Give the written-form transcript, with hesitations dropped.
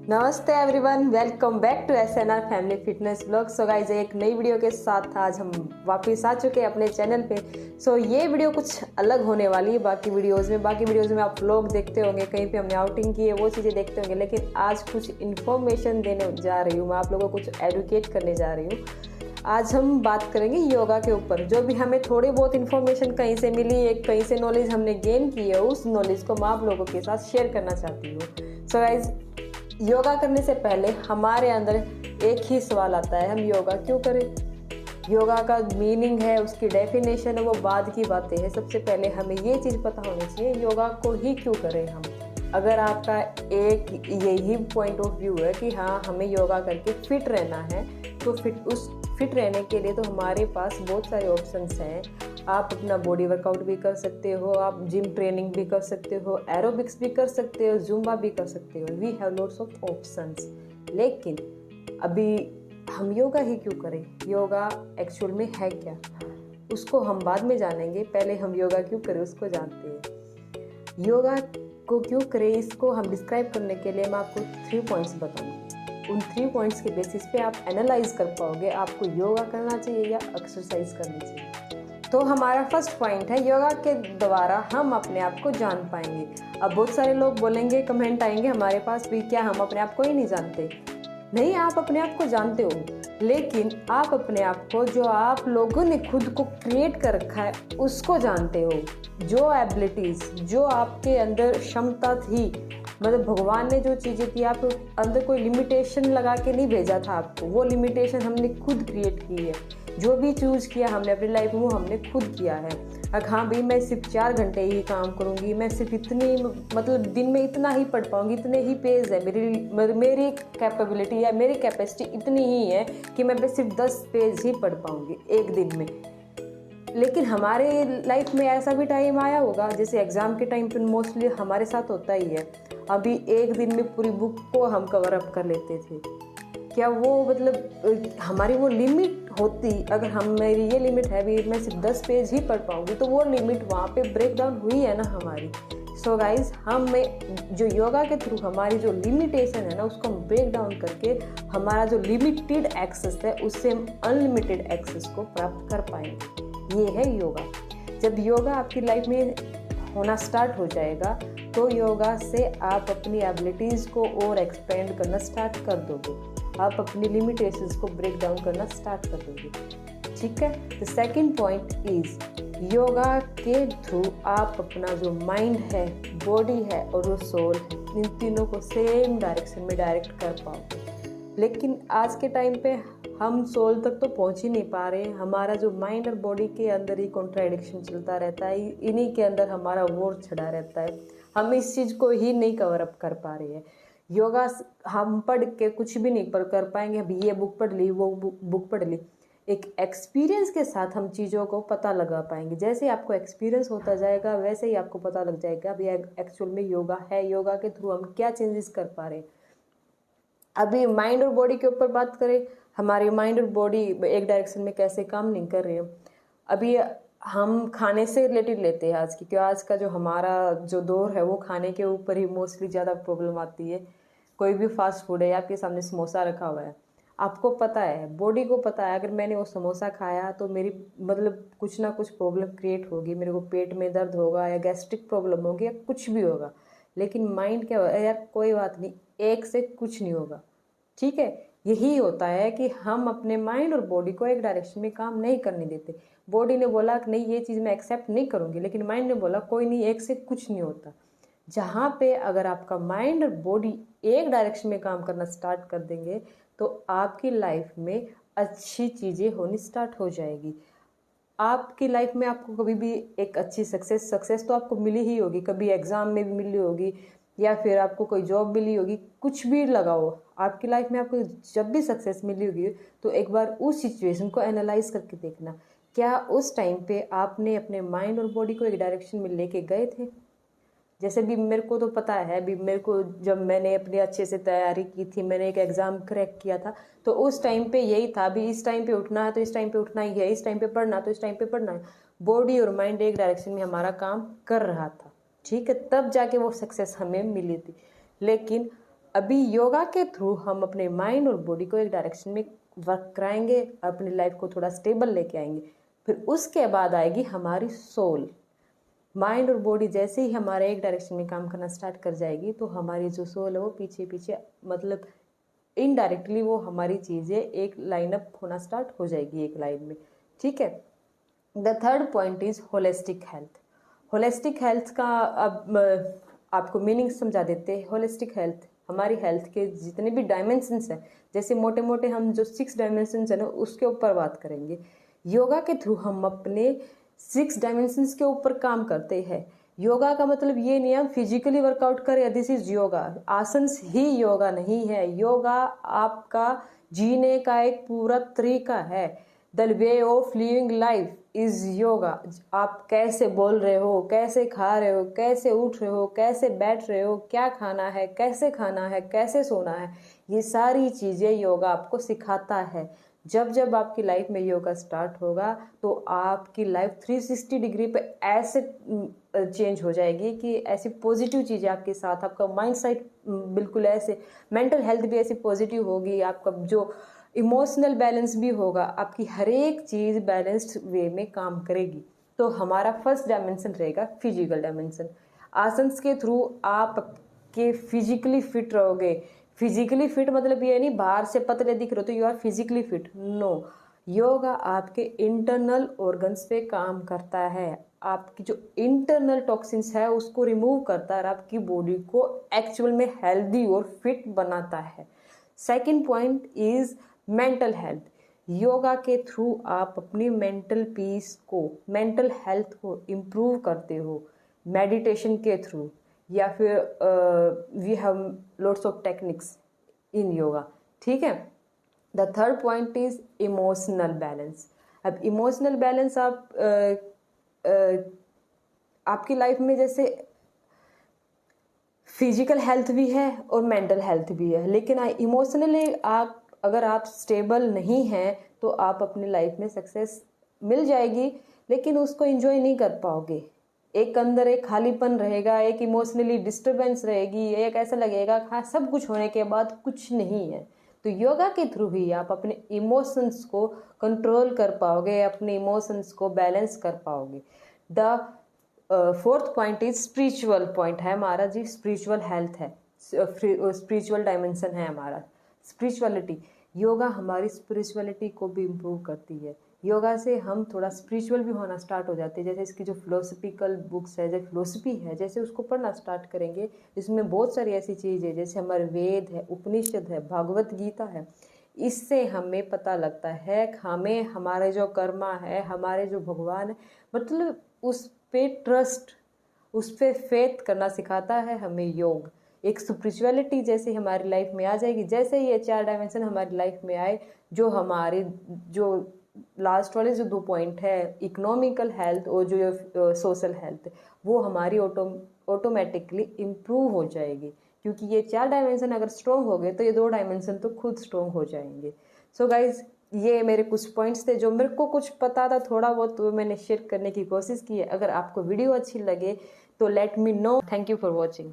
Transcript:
नमस्ते everyone, welcome back to SNR family fitness blog. So guys, एक नई video के साथ आज हम वापस आ चुके हैं अपने चैनल पे। सो ये वीडियो कुछ अलग होने वाली है बाकी वीडियोस में आप लोग देखते होंगे, कहीं पे हमने आउटिंग की है वो चीज़ें देखते होंगे, लेकिन आज कुछ इन्फॉर्मेशन देने जा रही हूँ मैं, आप लोगों को कुछ एडुकेट करने जा रही हूँ। आज हम बात करेंगे योगा के ऊपर। जो भी हमें थोड़ी बहुत इन्फॉर्मेशन कहीं से मिली है, कहीं से नॉलेज हमने गेन की है, उस नॉलेज को मैं आप लोगों के साथ शेयर करना चाहती हूँ। सो गाइज, योगा करने से पहले हमारे अंदर एक ही सवाल आता है, हम योगा क्यों करें। योगा का मीनिंग है, उसकी डेफिनेशन है, वो बाद की बातें हैं। सबसे पहले हमें ये चीज़ पता होनी चाहिए, योगा को ही क्यों करें हम। अगर आपका एक यही पॉइंट ऑफ व्यू है कि हाँ हमें योगा करके फिट रहना है, तो फिट रहने के लिए तो हमारे पास बहुत सारे ऑप्शंस हैं। आप अपना बॉडी वर्कआउट भी कर सकते हो, आप जिम ट्रेनिंग भी कर सकते हो, एरोबिक्स भी कर सकते हो, जुम्बा भी कर सकते हो। We have lots of options. लेकिन अभी हम योगा ही क्यों करें, योगा एक्चुअल में है क्या, उसको हम बाद में जानेंगे। पहले हम योगा क्यों करें उसको जानते हैं। योगा को क्यों करें, इसको हम डिस्क्राइब करने के लिए मैं आपको 3 पॉइंट्स बताऊंगी। उन 3 पॉइंट्स के बेसिस पे आप एनालाइज कर पाओगे आपको योगा करना चाहिए या एक्सरसाइज करनी चाहिए। तो हमारा फर्स्ट पॉइंट है, योगा के द्वारा हम अपने आप को जान पाएंगे। अब बहुत सारे लोग बोलेंगे, कमेंट आएंगे हमारे पास भी, क्या हम अपने आप को ही नहीं जानते। नहीं, आप अपने आप को जानते हो, लेकिन आप अपने आप को, जो आप लोगों ने खुद को क्रिएट कर रखा है, उसको जानते हो। जो एबिलिटीज, जो आपके अंदर क्षमता थी, मतलब भगवान ने जो चीज़ें थी, आप अंदर कोई लिमिटेशन लगा के नहीं भेजा था आपको, वो लिमिटेशन हमने खुद क्रिएट की है। जो भी चूज़ किया हमने अपनी लाइफ में, वो हमने खुद किया है। अगर हाँ भाई मैं सिर्फ 4 घंटे ही काम करूँगी, मैं सिर्फ इतनी, मतलब दिन में इतना ही पढ़ पाऊँगी, इतने ही पेज है मेरी कैपेबिलिटी या मेरी कैपेसिटी इतनी ही है कि मैं सिर्फ 10 पेज ही पढ़ पाऊँगी एक दिन में। लेकिन हमारे लाइफ में ऐसा भी टाइम आया होगा, जैसे एग्ज़ाम के टाइम पे मोस्टली हमारे साथ होता ही है, अभी एक दिन में पूरी बुक को हम कवर अप कर लेते थे। क्या वो मतलब हमारी वो लिमिट होती, अगर मेरी ये लिमिट है भी, मैं सिर्फ 10 पेज ही पढ़ पाऊँगी, तो वो लिमिट वहाँ पे ब्रेक डाउन हुई है ना हमारी। सो गाइज, हमें जो योगा के थ्रू हमारी जो लिमिटेशन है ना, उसको हम ब्रेक डाउन करके हमारा जो लिमिटेड एक्सेस है, उससे हम अनलिमिटेड एक्सेस को प्राप्त कर पाएंगे। ये है योगा। जब योगा आपकी लाइफ में होना स्टार्ट हो जाएगा, तो योगा से आप अपनी एबिलिटीज़ को और एक्सपेंड करना स्टार्ट कर दोगे, आप अपनी लिमिटेशंस को ब्रेक डाउन करना स्टार्ट कर दोगे। ठीक है। The second point is, yoga के थ्रू आप अपना जो माइंड है, बॉडी है और जो सोल है, इन तीनों को सेम डायरेक्शन में डायरेक्ट कर पाओगे। लेकिन आज के टाइम पे हम सोल तक तो पहुंच ही नहीं पा रहे हैं। हमारा जो माइंड और बॉडी के अंदर ही कॉन्ट्राडिक्शन चलता रहता है, इन्हीं के अंदर हमारा वॉर छड़ा रहता है। हम इस चीज़ को ही नहीं कवर अप कर पा रहे हैं। योगा हम पढ़ के कुछ भी नहीं कर पाएंगे। अभी ये बुक पढ़ ली, वो बुक पढ़ ली, एक एक्सपीरियंस के साथ हम चीज़ों को पता लगा पाएंगे। जैसे आपको एक्सपीरियंस होता जाएगा, वैसे ही आपको पता लग जाएगा अभी एक्चुअल में योगा है, योगा के थ्रू हम क्या चेंजेस कर पा रहे हैं। अभी माइंड और बॉडी के ऊपर बात करें, हमारी माइंड और बॉडी एक डायरेक्शन में कैसे काम नहीं कर रहे हैं। अभी हम खाने से रिलेटेड लेते हैं आज की, क्योंकि आज का जो हमारा जो दौर है, वो खाने के ऊपर ही मोस्टली ज़्यादा प्रॉब्लम आती है। कोई भी फास्ट फूड है, आपके सामने समोसा रखा हुआ है, आपको पता है, बॉडी को पता है, अगर मैंने वो समोसा खाया तो मेरी मतलब कुछ ना कुछ प्रॉब्लम क्रिएट होगी, मेरे को पेट में दर्द होगा या गैस्ट्रिक प्रॉब्लम होगी या कुछ भी होगा। लेकिन माइंड क्या होगा, यार कोई बात नहीं, एक से कुछ नहीं होगा। ठीक है। यही होता है कि हम अपने माइंड और बॉडी को एक डायरेक्शन में काम नहीं करने देते। बॉडी ने बोला कि नहीं ये चीज़ मैं एक्सेप्ट नहीं करूँगी, लेकिन माइंड ने बोला कोई नहीं, एक से कुछ नहीं होता। जहाँ पे अगर आपका माइंड और बॉडी एक डायरेक्शन में काम करना स्टार्ट कर देंगे, तो आपकी लाइफ में अच्छी चीज़ें होनी स्टार्ट हो जाएगी। आपकी लाइफ में आपको कभी भी एक अच्छी सक्सेस तो आपको मिली ही होगी, कभी एग्जाम में भी मिली होगी, या फिर आपको कोई जॉब मिली होगी, कुछ भी लगाओ आपकी लाइफ में, आपको जब भी सक्सेस मिली होगी, तो एक बार उस सिचुएशन को एनालाइज करके देखना, क्या उस टाइम पे आपने अपने माइंड और बॉडी को एक डायरेक्शन में लेके गए थे। जैसे भी मेरे को तो पता है, भी मेरे को जब मैंने अपनी अच्छे से तैयारी की थी, मैंने एक एग्ज़ाम क्रैक किया था, तो उस टाइम पे यही था, भी इस टाइम पे उठना है तो इस टाइम पे उठना ही है, इस टाइम पे पढ़ना तो इस टाइम पे पढ़ना है। बॉडी और माइंड एक डायरेक्शन में हमारा काम कर रहा था। ठीक है, तब जाके वो सक्सेस हमें मिली थी। लेकिन अभी योगा के थ्रू हम अपने माइंड और बॉडी को एक डायरेक्शन में वर्क कराएंगे, अपनी लाइफ को थोड़ा स्टेबल लेके आएंगे। फिर उसके बाद आएगी हमारी सोल। माइंड और बॉडी जैसे ही हमारा एक डायरेक्शन में काम करना स्टार्ट कर जाएगी तो हमारी जो सोल है वो पीछे पीछे मतलब इनडायरेक्टली वो हमारी चीज़ें एक लाइनअप होना स्टार्ट हो जाएगी एक लाइन में, ठीक है। The third point is holistic health. Holistic health का अब आपको मीनिंग समझा देते हैं। होलिस्टिक हेल्थ हमारी हेल्थ के जितने भी डायमेंशंस हैं, जैसे मोटे मोटे हम जो 6 डायमेंशंस है ना उसके ऊपर बात करेंगे। योगा के थ्रू हम अपने 6 डायमेंशंस के ऊपर काम करते हैं। योगा का मतलब ये नहीं हम फिजिकली वर्कआउट करें, दिस इज योगा। आसन ही योगा नहीं है, योगा आपका जीने का एक पूरा तरीका है। The way of living life is yoga. आप कैसे बोल रहे हो, कैसे खा रहे हो, कैसे उठ रहे हो, कैसे बैठ रहे हो, क्या खाना है, कैसे खाना है, कैसे सोना है, ये सारी चीज़ें योगा आपको सिखाता है। जब जब आपकी लाइफ में योगा स्टार्ट होगा तो आपकी लाइफ 360 डिग्री पे ऐसे चेंज हो जाएगी कि ऐसी पॉजिटिव चीज़ें आपके साथ, आपका माइंड सेट बिल्कुल ऐसे, मेंटल हेल्थ भी ऐसी पॉजिटिव होगी, आपका जो इमोशनल बैलेंस भी होगा, आपकी हर एक चीज़ बैलेंस्ड वे में काम करेगी। तो हमारा फर्स्ट डायमेंशन रहेगा फिजिकल डायमेंशन। आसन्स के थ्रू आप के फिजिकली फिट रहोगे। फिजिकली फिट मतलब ये नहीं बाहर से पतले दिख रहे हो तो you are physically fit, no. Yoga आपके इंटरनल ऑर्गन्स पे काम करता है, आपकी जो इंटरनल टॉक्सिन्स है उसको रिमूव करता है और आपकी बॉडी को एक्चुअल में हेल्दी और फिट बनाता है। Second point is mental health. Yoga के थ्रू आप अपनी मेंटल पीस को, मेंटल हेल्थ को इम्प्रूव करते हो मेडिटेशन के थ्रू, या फिर we have lots of techniques in yoga, ठीक है। The third point is emotional balance. अब इमोशनल बैलेंस आप आपकी लाइफ में जैसे फिजिकल हेल्थ भी है और मेंटल हेल्थ भी है, लेकिन इमोशनली आप अगर आप स्टेबल नहीं हैं तो आप अपनी लाइफ में सक्सेस मिल जाएगी लेकिन उसको एंजॉय नहीं कर पाओगे। एक अंदर एक खालीपन रहेगा, एक इमोशनली डिस्टर्बेंस रहेगी, एक ऐसा लगेगा हाँ सब कुछ होने के बाद कुछ नहीं है। तो योगा के थ्रू ही आप अपने इमोशंस को कंट्रोल कर पाओगे, अपने इमोशंस को बैलेंस कर पाओगे। The fourth point is spiritual point है हमारा जी, स्पिरिचुअल हेल्थ है, स्पिरिचुअल डायमेंशन है हमारा, स्पिरिचुअलिटी। योगा हमारी स्पिरिचुअलिटी को भी इम्प्रूव करती है। योगा से हम थोड़ा स्पिरिचुअल भी होना स्टार्ट हो जाते हैं। जैसे इसकी जो फिलोसफिकल बुक्स है, जो फिलोसफी है, जैसे उसको पढ़ना स्टार्ट करेंगे इसमें बहुत सारी ऐसी चीज़ें जैसे हमारे वेद है, उपनिषद है, भागवत गीता है, इससे हमें पता लगता है हमें हमारे जो कर्मा है, हमारे जो भगवान है, मतलब उस पे ट्रस्ट, उस पे फेथ करना सिखाता है हमें योग। एक स्पिरिचुअलिटी जैसे हमारी लाइफ में आ जाएगी, जैसे ये 4 डायमेंशन हमारी लाइफ में आए, जो हमारे जो लास्ट वाले जो 2 पॉइंट है इकोनॉमिकल हेल्थ और जो सोशल हेल्थ, वो हमारी ऑटोमेटिकली इम्प्रूव हो जाएगी, क्योंकि ये 4 डायमेंशन अगर स्ट्रॉन्ग हो गए तो ये 2 डायमेंशन तो खुद स्ट्रॉन्ग हो जाएंगे। सो गाइज ये मेरे कुछ पॉइंट्स थे जो मेरे को कुछ पता था थोड़ा बहुत, तो मैंने शेयर करने की कोशिश की है। अगर आपको वीडियो अच्छी लगे तो let me know. Thank you for watching.